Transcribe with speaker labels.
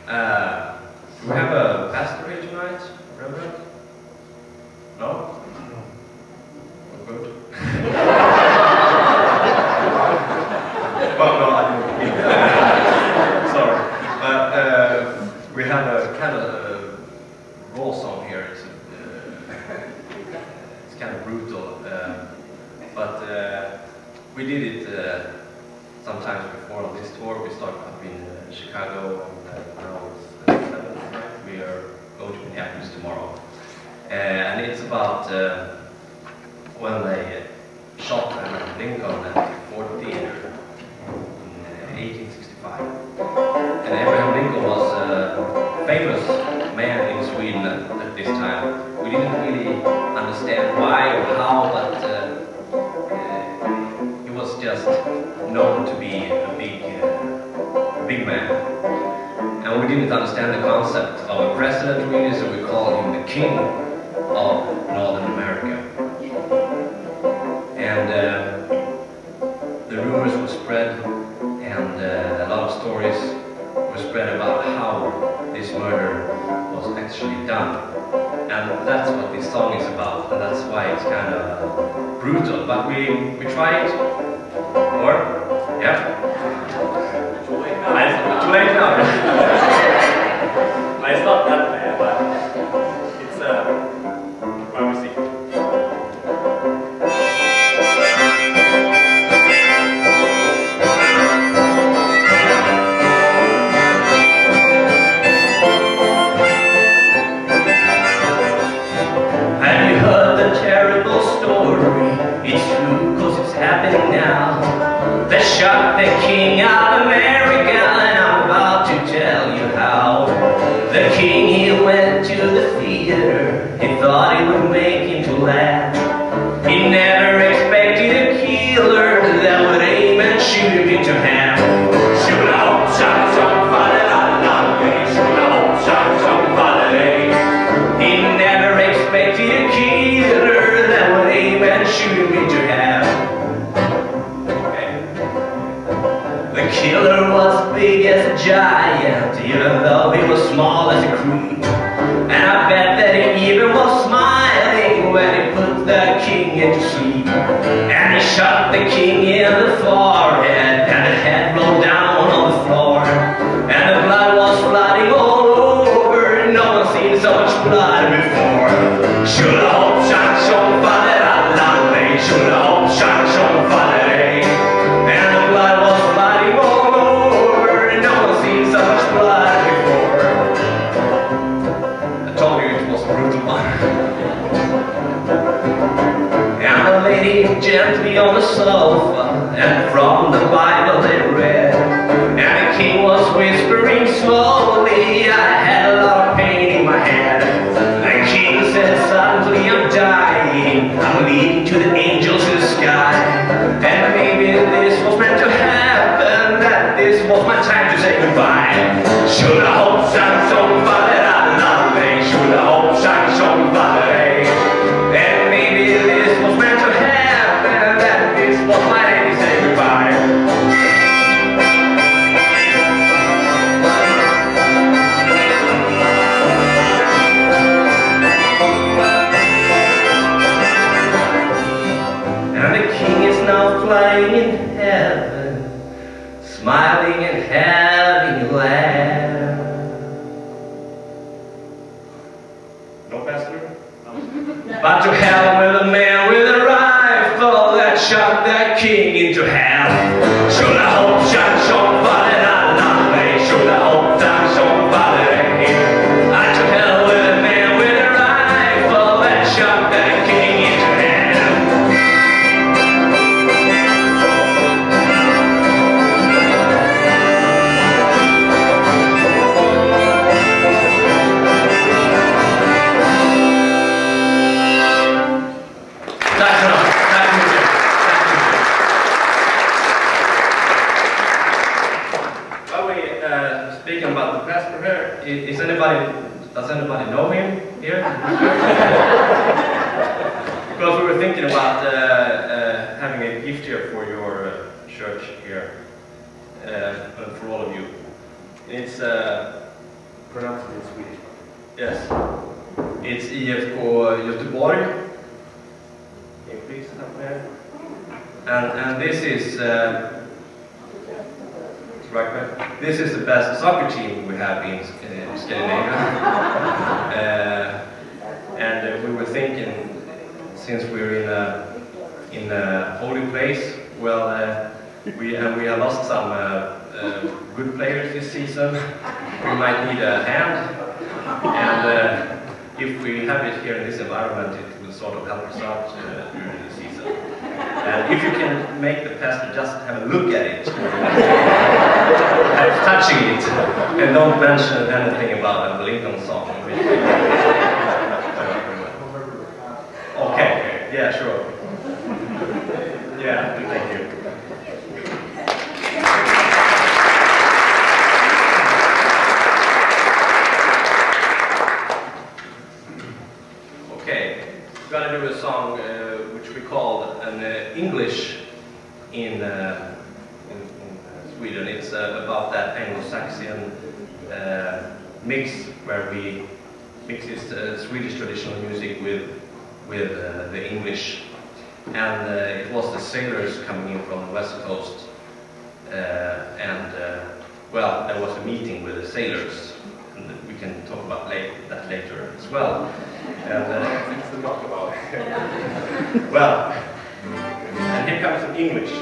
Speaker 1: Do we have a pastor here tonight? Reverend? No? We're good. Well, no, I didn't. Sorry. We have a kind of raw song here. It's kind of brutal. But we did it sometimes before on this tour. We started up in Chicago, and now it's 7th night. We are going to Minneapolis tomorrow. And it's about when they shot Lincoln at the Ford Theater in 1865. And Abraham Lincoln was a famous man in Sweden at this time. We didn't really understand why or how, but he was just known to be a big man. And we didn't understand the concept of a president really, so we called him the king of Northern America. And the rumors were spread, and a lot of stories were spread about how this murder was actually done. And that's what this song is about, and that's why it's kind of brutal. But we try it. Or? Yeah?
Speaker 2: Too late now.
Speaker 1: Too late now.
Speaker 2: It's not that bad, but it's when we see.
Speaker 1: Have you heard the terrible story? It's true, 'cause it's happening now. They shot the king of America, and I'm about to tell you how. The king, he went to the theater. He thought he would make him to laugh. He never expected a killer that would aim and shoot him into half. Shoot out, shot, shot, he never expected a killer that would aim and shoot him into half. The killer was big as a giant, even though he was small as a coon. And I bet that he even was smiling when he put the king into sleep. And he shot the king in the forehead, and the head rolled down on the floor. And the blood was flooding all over, no one seen so much blood before. Shoulda hope shot shot faller alla mig, shoulda hope shot shot faller ej. And the blood was flooding all over, no one seen so much blood before. I told you it was a brutal one. And the lady gently on the sofa, and from the Bible they read. And the king was whispering slowly, I had a lot of pain in my head. The king said suddenly, I'm dying, I'm leading to the angels in the sky. And maybe this was meant to happen, that this was my time to say goodbye. Shoulda hope sang som faller alla mig, shoulda hope sang som faller ej. And maybe this was meant to happen, that this was my time to say goodbye. Flying in heaven, smiling and having a laugh. No, Pastor? No. But to hell with a man with a rifle that shot that king into half. Shoulda hope shot shot faller alla mig, shoulda hope shot shot faller ej. To hell with a man with a rifle that shot that king into half. Speaking about the pastor here, does anybody know him here? Because we were thinking about having a gift here for your church here, and for all of you. It's
Speaker 2: pronounce it in Swedish.
Speaker 1: Yes. It's IFK Göteborg. Can you please help me? And this is this is the best soccer team we have in Scandinavia. And we were thinking, since we're in a holy place, well, we have lost some good players this season. We might need a hand, and if we have it here in this environment, it will sort of help us out during the season. And if you can make the pastor just have a look at it, touching it, and don't mention anything about the Lincoln song. Okay, yeah, sure. Yeah, thank you. Okay, we're gonna do a song which we called an English in Sweden. It's about that Anglo-Saxon mix where we mix this Swedish traditional music with the English. And it was the sailors coming in from the west coast, well, there was a meeting with the sailors, and we can talk about that later as well. And
Speaker 2: Things to talk about.
Speaker 1: well, and here comes some English.